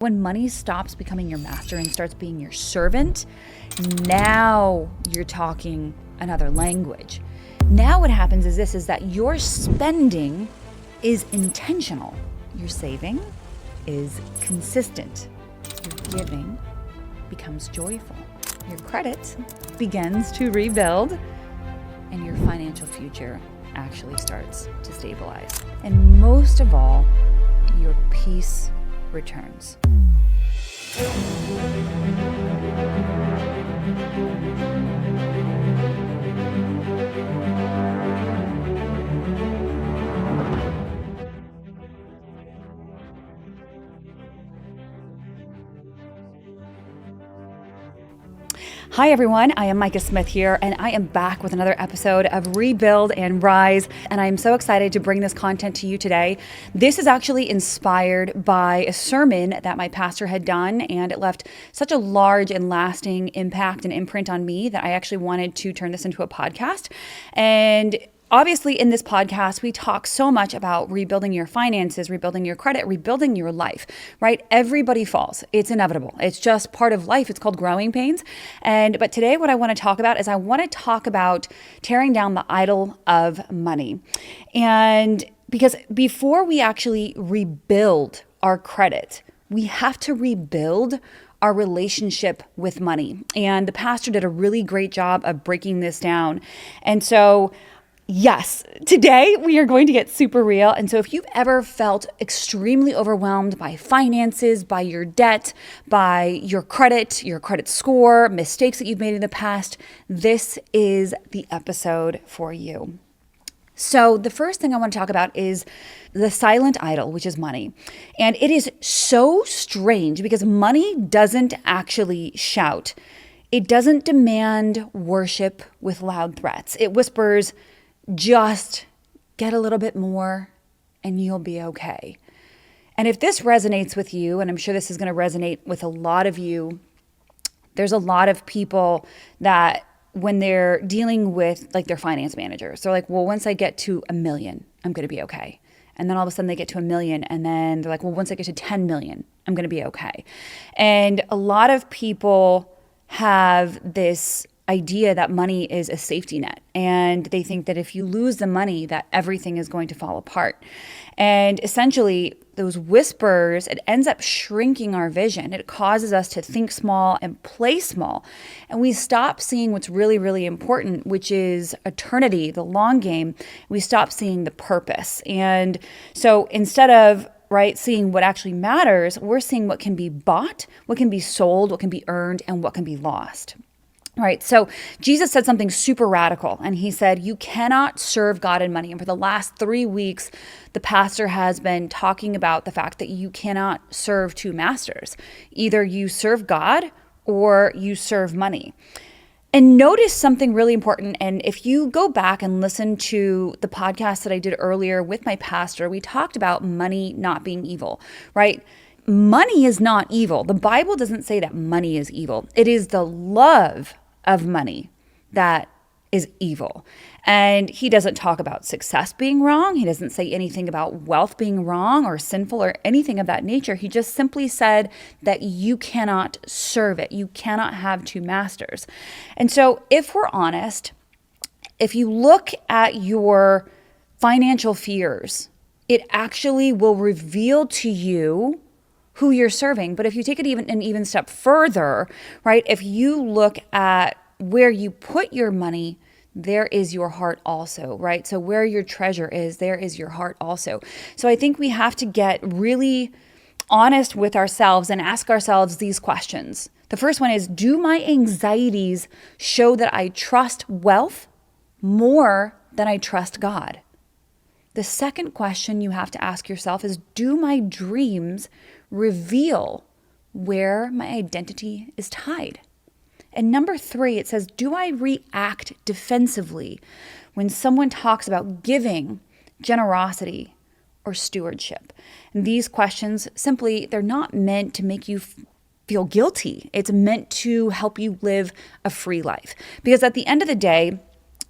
When money stops becoming your master and starts being your servant, now you're talking another language. Now what happens is that your spending is intentional. Your saving is consistent. Your giving becomes joyful. Your credit begins to rebuild, and your financial future actually starts to stabilize. And most of all, your peace returns. Hi everyone, I am Micah Smith here, and I am back with another episode of Rebuild and Rise, and I'm so excited to bring this content to you today. This is actually inspired by a sermon that my pastor had done, and it left such a large and lasting impact and imprint on me that I actually wanted to turn this into a podcast. And obviously, in this podcast, we talk so much about rebuilding your finances, rebuilding your credit, rebuilding your life, right? Everybody falls. It's inevitable. It's just part of life. It's called growing pains. But today, what I want to talk about is I want to talk about tearing down the idol of money. And because before we actually rebuild our credit, we have to rebuild our relationship with money. And the pastor did a really great job of breaking this down. And so yes, today we are going to get super real. And so if you've ever felt extremely overwhelmed by finances, by your debt, by your credit score, mistakes that you've made in the past, this is the episode for you. So the first thing I want to talk about is the silent idol, which is money. And it is so strange because money doesn't actually shout. It doesn't demand worship with loud threats. It whispers, just get a little bit more and you'll be okay. And if this resonates with you, and I'm sure this is going to resonate with a lot of you, there's a lot of people that when they're dealing with like their finance managers, they're like, well, once I get to 1 million, I'm going to be okay. And then all of a sudden they get to 1 million and then they're like, well, once I get to 10 million, I'm going to be okay. And a lot of people have this idea that money is a safety net, and they think that if you lose the money that everything is going to fall apart. And essentially those whispers, it ends up shrinking our vision. It causes us to think small and play small, and we stop seeing what's really, really important, which is eternity, the long game. We stop seeing the purpose. And so instead of seeing what actually matters, we're seeing what can be bought, what can be sold, what can be earned, and what can be lost. Right. So Jesus said something super radical, and he said, you cannot serve God and money. And for the last 3 weeks, the pastor has been talking about the fact that you cannot serve two masters. Either you serve God or you serve money. And notice something really important. And if you go back and listen to the podcast that I did earlier with my pastor, we talked about money not being evil, right? Money is not evil. The Bible doesn't say that money is evil. It is the love of money that is evil. And he doesn't talk about success being wrong. He doesn't say anything about wealth being wrong or sinful or anything of that nature. He just simply said that you cannot serve it. You cannot have two masters. And so if we're honest, if you look at your financial fears, it actually will reveal to you who you're serving. But if you take it an even step further, right? If you look at where you put your money, there is your heart also, right? So where your treasure is, there is your heart also. So I think we have to get really honest with ourselves and ask ourselves these questions. The first one is, do my anxieties show that I trust wealth more than I trust God? The second question you have to ask yourself is, do my dreams reveal where my identity is tied? And number 3, it says, do I react defensively when someone talks about giving, generosity, or stewardship? And these questions simply, they're not meant to make you feel guilty. It's meant to help you live a free life. Because at the end of the day,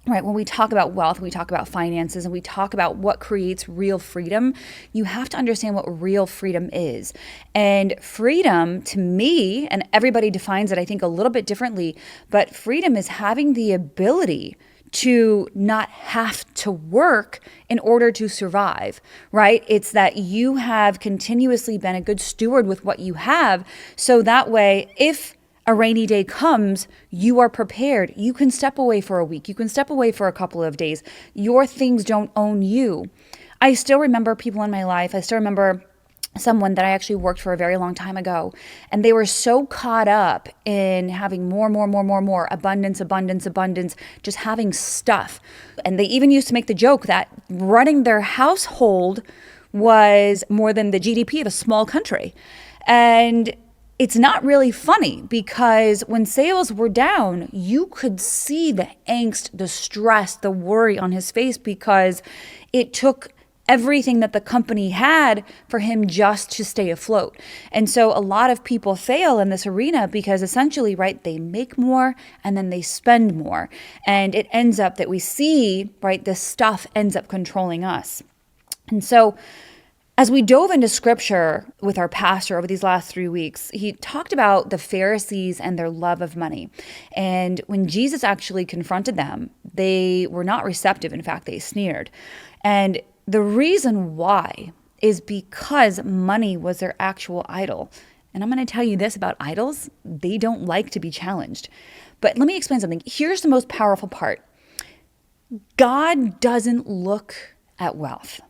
right? When we talk about wealth, we talk about finances, and we talk about what creates real freedom, you have to understand what real freedom is. And freedom, to me, and everybody defines it, I think, a little bit differently, but freedom is having the ability to not have to work in order to survive, right? It's that you have continuously been a good steward with what you have. So that way, if a rainy day comes, you are prepared. You can step away for a week. You can step away for a couple of days. Your things don't own you. I still remember people in my life. I still remember someone that I actually worked for a very long time ago, and they were so caught up in having more, abundance, just having stuff. And they even used to make the joke that running their household was more than the GDP of a small country. And it's not really funny, because when sales were down, you could see the angst, the stress, the worry on his face, because it took everything that the company had for him just to stay afloat. And so a lot of people fail in this arena because essentially, right, they make more and then they spend more. And it ends up that we see, right, this stuff ends up controlling us. And so as we dove into scripture with our pastor over these last 3 weeks, he talked about the Pharisees and their love of money. And when Jesus actually confronted them, they were not receptive. In fact, they sneered. And the reason why is because money was their actual idol. And I'm going to tell you this about idols: they don't like to be challenged. But let me explain something. Here's the most powerful part. God doesn't look at wealth.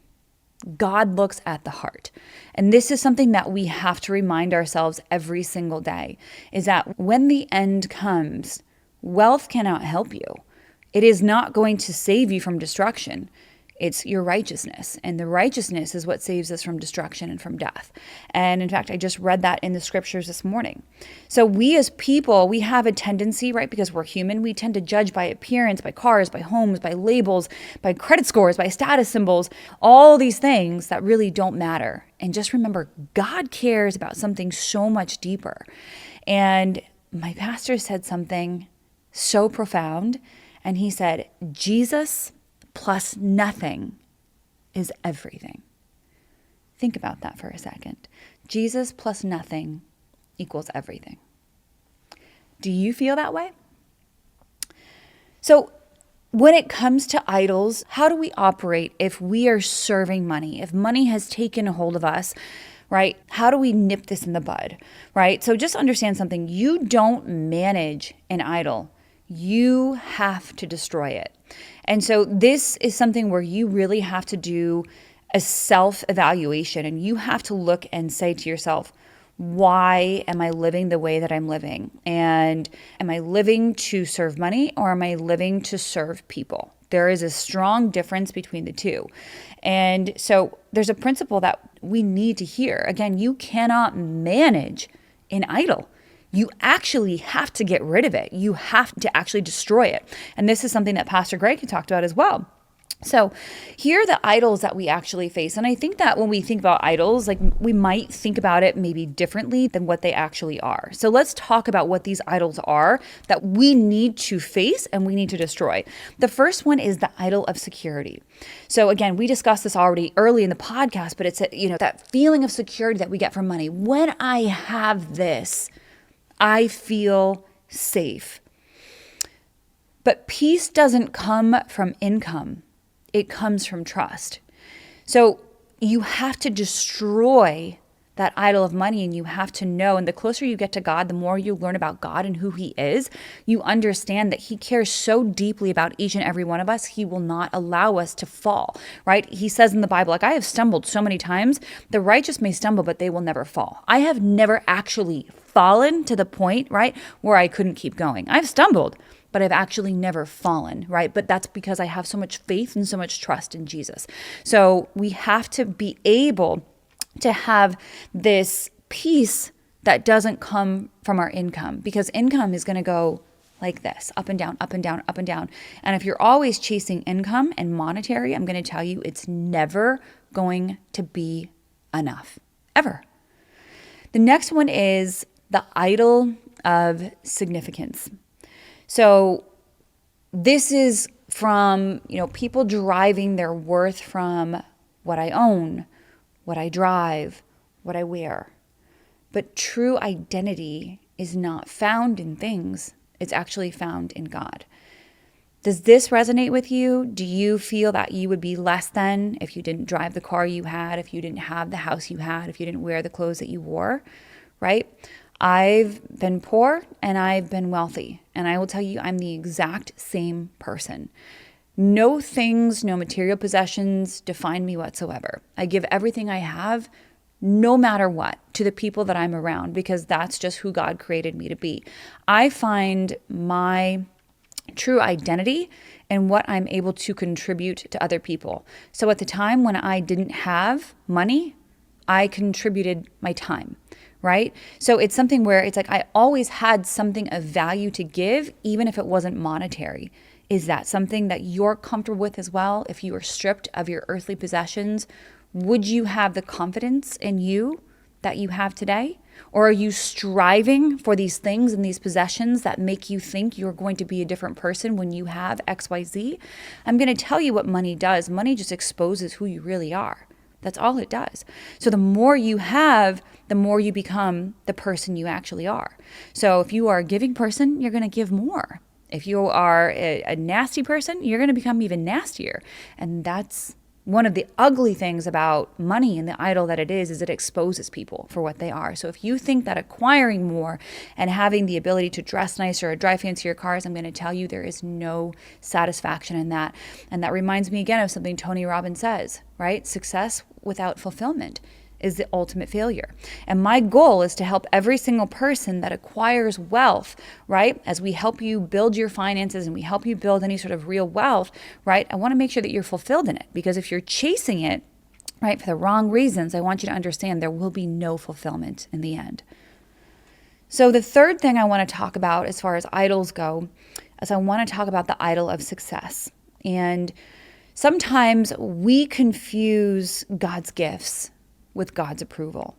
God looks at the heart. And this is something that we have to remind ourselves every single day, is that when the end comes, wealth cannot help you. It is not going to save you from destruction. It's your righteousness. And the righteousness is what saves us from destruction and from death. And in fact, I just read that in the scriptures this morning. So we as people, we have a tendency, right, because we're human, we tend to judge by appearance, by cars, by homes, by labels, by credit scores, by status symbols, all these things that really don't matter. And just remember, God cares about something so much deeper. And my pastor said something so profound. And he said, Jesus plus nothing is everything. Think about that for a second. Jesus plus nothing equals everything. Do you feel that way? So when it comes to idols, how do we operate if we are serving money? If money has taken a hold of us, right? How do we nip this in the bud, right? So just understand something. You don't manage an idol. You have to destroy it. And so this is something where you really have to do a self-evaluation, and you have to look and say to yourself, why am I living the way that I'm living? And am I living to serve money, or am I living to serve people? There is a strong difference between the two. And so there's a principle that we need to hear. Again, you cannot manage an idol. You actually have to get rid of it. You have to actually destroy it. And this is something that Pastor Greg had talked about as well. So here are the idols that we actually face. And I think that when we think about idols, like, we might think about it maybe differently than what they actually are. So let's talk about what these idols are that we need to face and we need to destroy. The first one is the idol of security. So again, we discussed this already early in the podcast, but it's, that feeling of security that we get from money. When I have this, I feel safe. But peace doesn't come from income. It comes from trust. So you have to destroy that idol of money, and you have to know, and the closer you get to God, the more you learn about God and who He is, you understand that He cares so deeply about each and every one of us, He will not allow us to fall, right? He says in the Bible, like, I have stumbled so many times. The righteous may stumble, but they will never fall. I have never actually fallen to the point, right, where I couldn't keep going. I've stumbled, but I've actually never fallen, right? But that's because I have so much faith and so much trust in Jesus. So we have to be able to have this peace that doesn't come from our income, because income is going to go like this, up and down, up and down, up and down. And if you're always chasing income and monetary, I'm going to tell you, it's never going to be enough, ever. The next one is the idol of significance. So this is from, people deriving their worth from what I own, what I drive, what I wear. But true identity is not found in things. It's actually found in God. Does this resonate with you? Do you feel that you would be less than if you didn't drive the car you had, if you didn't have the house you had, if you didn't wear the clothes that you wore, right? I've been poor and I've been wealthy. And I will tell you, I'm the exact same person. No things, no material possessions define me whatsoever. I give everything I have, no matter what, to the people that I'm around, because that's just who God created me to be. I find my true identity and what I'm able to contribute to other people. So at the time when I didn't have money, I contributed my time, right? So it's something where it's like I always had something of value to give, even if it wasn't monetary. Is that something that you're comfortable with as well? If you were stripped of your earthly possessions, would you have the confidence in you that you have today? Or are you striving for these things and these possessions that make you think you're going to be a different person when you have XYZ? I'm going to tell you what money does. Money just exposes who you really are. That's all it does. So the more you have, the more you become the person you actually are. So if you are a giving person, you're going to give more. If you are a nasty person, you're going to become even nastier. And that's one of the ugly things about money and the idol that it is it exposes people for what they are. So if you think that acquiring more and having the ability to dress nicer or drive fancier cars, I'm going to tell you there is no satisfaction in that. And that reminds me again of something Tony Robbins says, right? Success without fulfillment is the ultimate failure. And my goal is to help every single person that acquires wealth, right? As we help you build your finances and we help you build any sort of real wealth, right? I want to make sure that you're fulfilled in it, because if you're chasing it, right, for the wrong reasons, I want you to understand there will be no fulfillment in the end. So the third thing I want to talk about as far as idols go is I want to talk about the idol of success. And sometimes we confuse God's gifts with God's approval.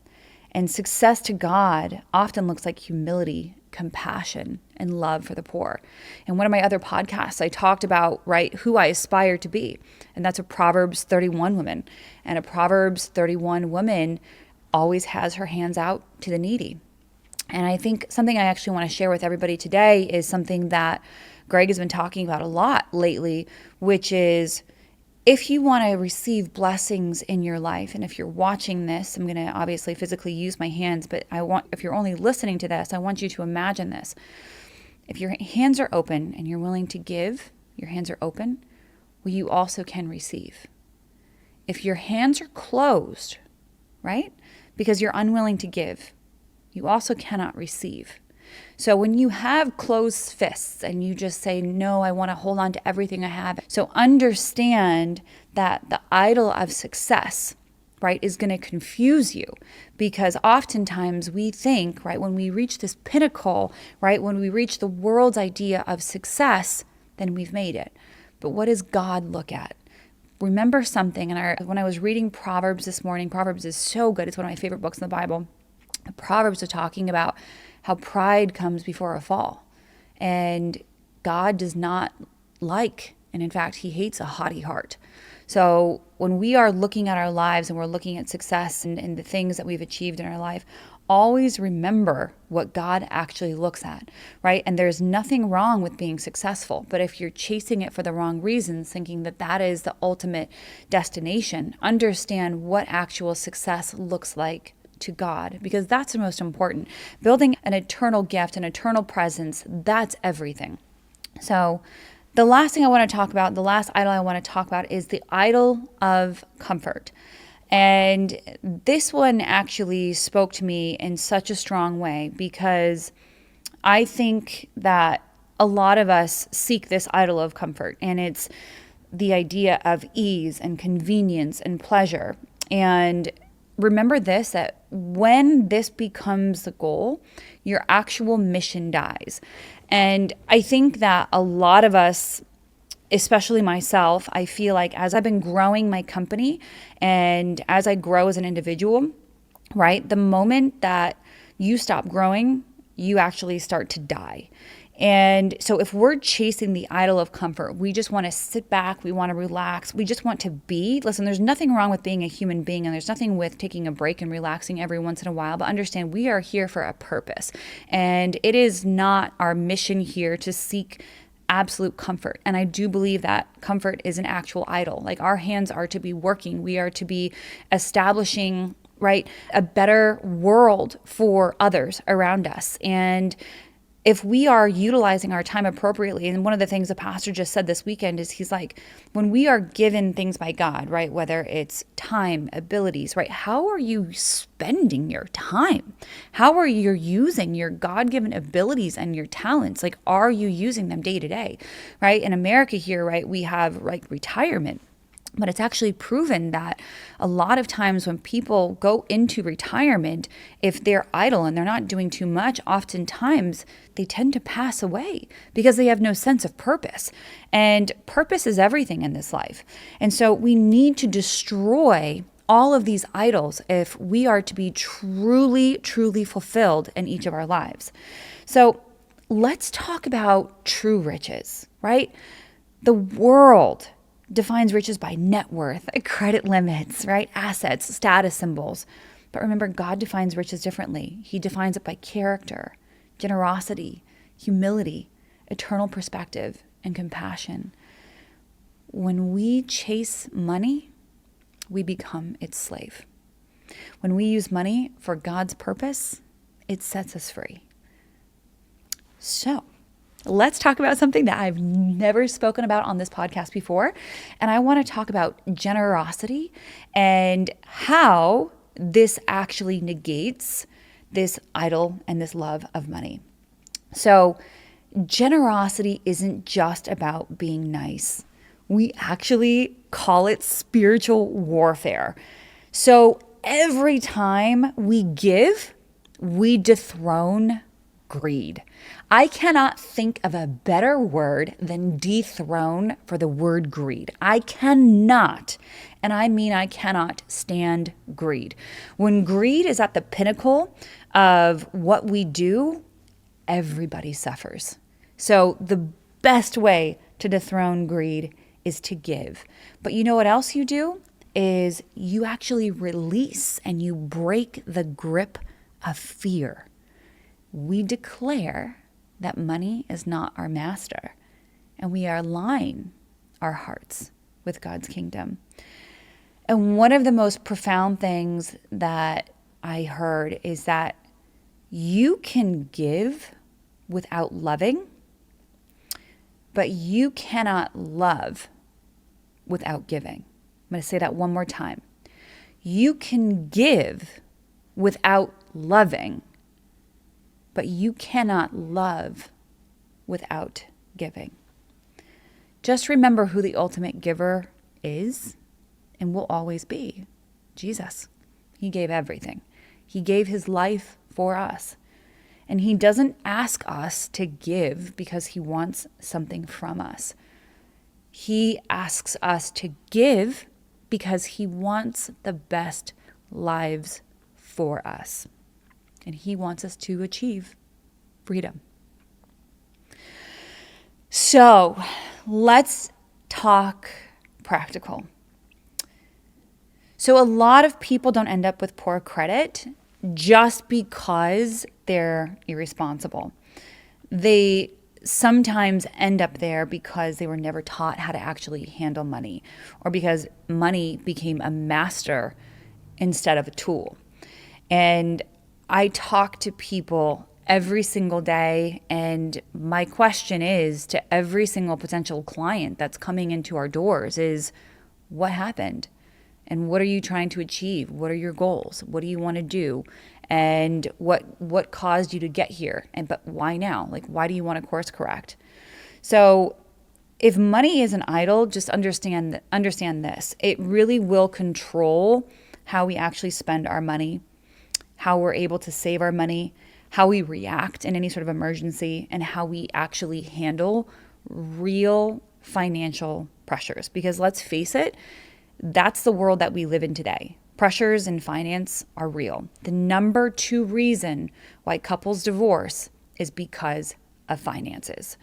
And success to God often looks like humility, compassion, and love for the poor. In one of my other podcasts, I talked about, right, who I aspire to be. And that's a Proverbs 31 woman. And a Proverbs 31 woman always has her hands out to the needy. And I think something I actually want to share with everybody today is something that Greg has been talking about a lot lately, which is, if you want to receive blessings in your life, and if you're watching this, I'm going to obviously physically use my hands, but if you're only listening to this, I want you to imagine this. If your hands are open and you're willing to give, your hands are open, well, you also can receive. If your hands are closed, right, because you're unwilling to give, you also cannot receive. So when you have closed fists and you just say, no, I want to hold on to everything I have. So understand that the idol of success, right, is going to confuse you, because oftentimes we think, right, when we reach this pinnacle, right, when we reach the world's idea of success, then we've made it. But what does God look at? Remember something, and when I was reading Proverbs this morning, Proverbs is so good. It's one of my favorite books in the Bible. The Proverbs are talking about how pride comes before a fall. And God does not like, and in fact, he hates a haughty heart. So when we are looking at our lives and we're looking at success and the things that we've achieved in our life, always remember what God actually looks at, right? And there's nothing wrong with being successful, but if you're chasing it for the wrong reasons, thinking that that is the ultimate destination, understand what actual success looks like to God, because that's the most important. Building an eternal gift, an eternal presence, that's everything. So the last thing I want to talk about, the last idol I want to talk about, is the idol of comfort. And this one actually spoke to me in such a strong way, because I think that a lot of us seek this idol of comfort, and it's the idea of ease and convenience and pleasure. And remember this, that when this becomes the goal, your actual mission dies. And I think that a lot of us, especially myself, I feel like as I've been growing my company and as I grow as an individual, right, the moment that you stop growing, you actually start to die. And so if we're chasing the idol of comfort, we just want to sit back, we want to relax, we just want to be. Listen, there's nothing wrong with being a human being, and there's nothing with taking a break and relaxing every once in a while, but understand we are here for a purpose. And it is not our mission here to seek absolute comfort. And I do believe that comfort is an actual idol. Like, our hands are to be working, we are to be establishing, right, a better world for others around us. And if we are utilizing our time appropriately, and one of the things the pastor just said this weekend is, he's like, when we are given things by God, right, whether it's time, abilities, right, how are you spending your time? How are you using your God-given abilities and your talents? Like, are you using them day to day, right? In America here, right, we have like retirement. But it's actually proven that a lot of times when people go into retirement, if they're idle and they're not doing too much, oftentimes they tend to pass away because they have no sense of purpose. And purpose is everything in this life. And so we need to destroy all of these idols if we are to be truly, truly fulfilled in each of our lives. So let's talk about true riches, right? The world defines riches by net worth, credit limits, right? Assets, status symbols. But remember, God defines riches differently. He defines it by character, generosity, humility, eternal perspective, and compassion. When we chase money, we become its slave. When we use money for God's purpose, it sets us free. So, let's talk about something that I've never spoken about on this podcast before. And I want to talk about generosity and how this actually negates this idol and this love of money. So, generosity isn't just about being nice. We actually call it spiritual warfare. So, every time we give, we dethrone greed. I cannot think of a better word than dethrone for the word greed. I cannot, and I mean I cannot, stand greed. When greed is at the pinnacle of what we do, everybody suffers. So the best way to dethrone greed is to give. But you know what else you do? Is you actually release and you break the grip of fear. We declare that money is not our master, and we align our hearts with God's kingdom. And one of the most profound things that I heard is that you can give without loving, but you cannot love without giving. I'm going to say that one more time. You can give without loving, but you cannot love without giving. Just remember who the ultimate giver is and will always be: Jesus. He gave everything. He gave his life for us. And he doesn't ask us to give because he wants something from us. He asks us to give because he wants the best lives for us. And he wants us to achieve freedom. So let's talk practical. So a lot of people don't end up with poor credit just because they're irresponsible. They sometimes end up there because they were never taught how to actually handle money, or because money became a master instead of a tool. And I talk to people every single day, and my question is to every single potential client that's coming into our doors is, what happened? And what are you trying to achieve? What are your goals? What do you want to do? And what caused you to get here? But why now? Like, why do you want to course correct? So if money is an idol, just understand this. It really will control how we actually spend our money, how we're able to save our money, how we react in any sort of emergency, and how we actually handle real financial pressures. Because let's face it, that's the world that we live in today. Pressures in finance are real. The number 2 reason why couples divorce is because of finances.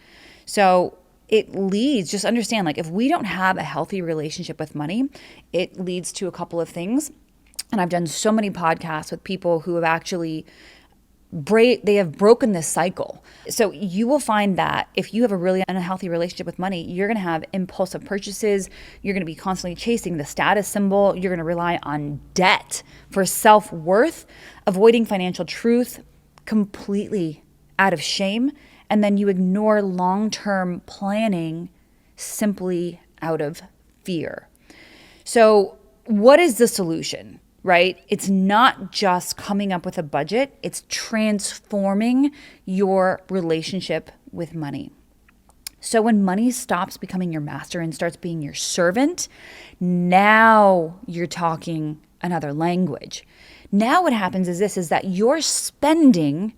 So it leads, just understand, like if we don't have a healthy relationship with money, it leads to a couple of things. And I've done so many podcasts with people who have actually they have broken this cycle. So you will find that if you have a really unhealthy relationship with money, you're going to have impulsive purchases. You're going to be constantly chasing the status symbol. You're going to rely on debt for self-worth, avoiding financial truth completely out of shame. And then you ignore long-term planning simply out of fear. So what is the solution? Right? It's not just coming up with a budget, it's transforming your relationship with money. So when money stops becoming your master and starts being your servant, now you're talking another language. Now what happens is that your spending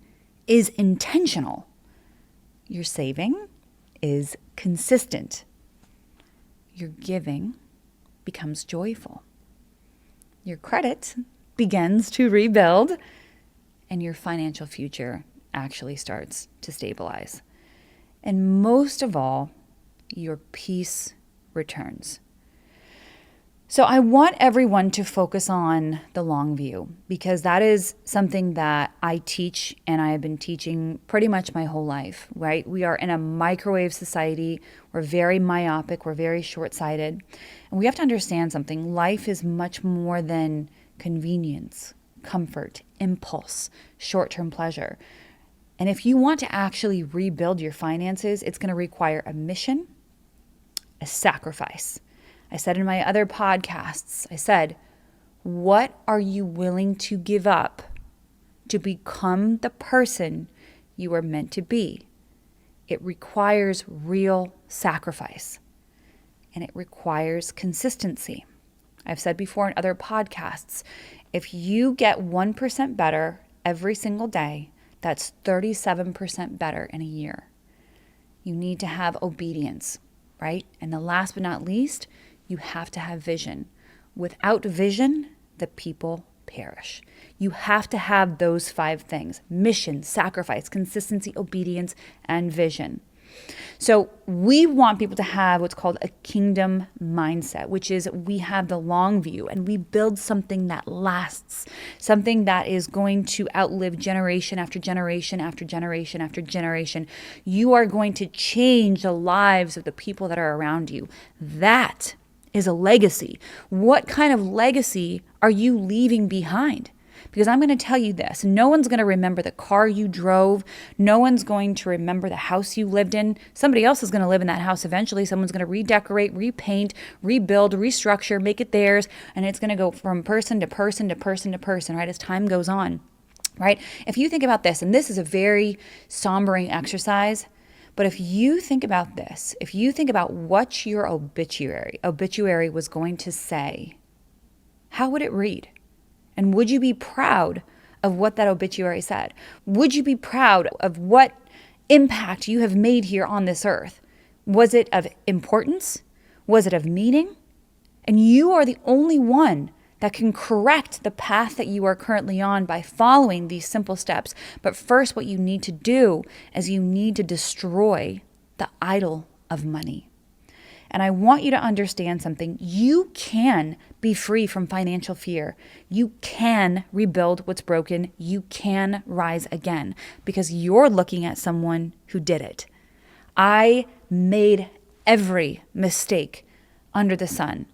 is intentional. Your saving is consistent. Your giving becomes joyful. Your credit begins to rebuild, and your financial future actually starts to stabilize. And most of all, your peace returns. So I want everyone to focus on the long view, because that is something that I teach and I have been teaching pretty much my whole life, right? We are in a microwave society. We're very myopic. We're very short-sighted. And we have to understand something. Life is much more than convenience, comfort, impulse, short-term pleasure. And if you want to actually rebuild your finances, it's going to require a mission, a sacrifice. I said in my other podcasts, I said, what are you willing to give up to become the person you are meant to be? It requires real sacrifice, and it requires consistency. I've said before in other podcasts, if you get 1% better every single day, that's 37% better in a year. You need to have obedience, right? And the last but not least, you have to have vision. Without vision, the people perish. You have to have those 5 things: mission, sacrifice, consistency, obedience, and vision. So we want people to have what's called a kingdom mindset, which is we have the long view and we build something that lasts, something that is going to outlive generation after generation after generation after generation. You are going to change the lives of the people that are around you. That is a legacy. What kind of legacy are you leaving behind? Because I'm going to tell you this, no one's going to remember the car you drove. No one's going to remember the house you lived in. Somebody else is going to live in that house eventually. Someone's going to redecorate, repaint, rebuild, restructure, make it theirs. And it's going to go from person to person to person to person, right, as time goes on, right? If you think about this, and this is a very sombering exercise, but if you think about this, if you think about what your obituary was going to say, how would it read? And would you be proud of what that obituary said? Would you be proud of what impact you have made here on this earth? Was it of importance? Was it of meaning? And you are the only one that can correct the path that you are currently on by following these simple steps. But first, what you need to do is you need to destroy the idol of money. And I want you to understand something. You can be free from financial fear. You can rebuild what's broken. You can rise again because you're looking at someone who did it. I made every mistake under the sun.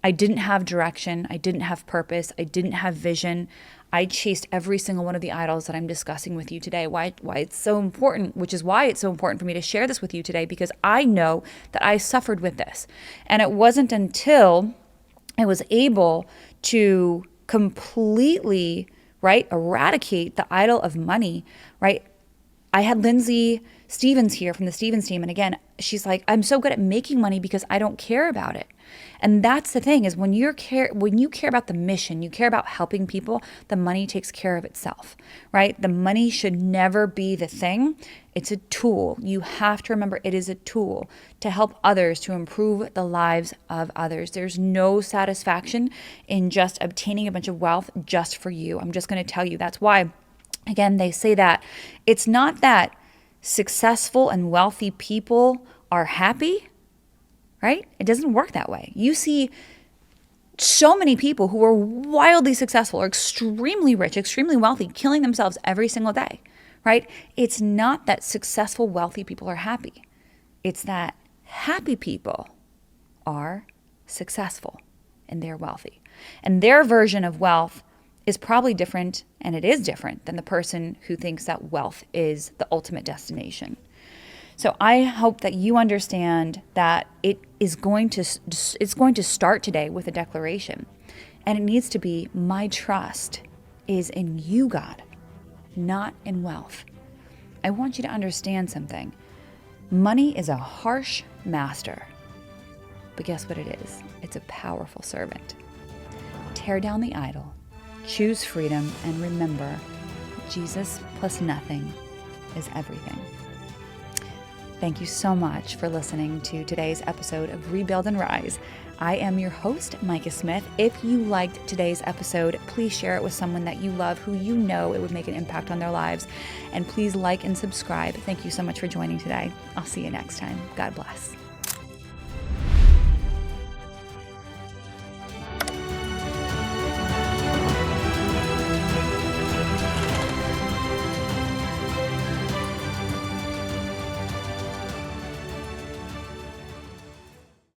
I didn't have direction. I didn't have purpose. I didn't have vision. I chased every single one of the idols that I'm discussing with you today. Why it's so important, which is why it's so important for me to share this with you today, because I know that I suffered with this. And it wasn't until I was able to completely, right, eradicate the idol of money, right? I had Lindsay Stevens here from the Stevens team. And again, she's like, I'm so good at making money because I don't care about it. And that's the thing is when you care about the mission, you care about helping people, the money takes care of itself, right? The money should never be the thing. It's a tool. You have to remember it is a tool to help others, to improve the lives of others. There's no satisfaction in just obtaining a bunch of wealth just for you. I'm just going to tell you that's why, again, they say that it's not that successful and wealthy people are happy, right? It doesn't work that way. You see so many people who are wildly successful or extremely rich, extremely wealthy, killing themselves every single day, right? It's not that successful, wealthy people are happy. It's that happy people are successful and they're wealthy. And their version of wealth is probably different, and it is different than the person who thinks that wealth is the ultimate destination. So I hope that you understand that it's going to start today with a declaration. And it needs to be, my trust is in you, God, not in wealth. I want you to understand something. Money is a harsh master. But guess what it is? It's a powerful servant. Tear down the idol, choose freedom, and remember, Jesus plus nothing is everything. Thank you so much for listening to today's episode of Rebuild and Rise. I am your host, Micah Smith. If you liked today's episode, please share it with someone that you love, who you know it would make an impact on their lives. And please like and subscribe. Thank you so much for joining today. I'll see you next time. God bless.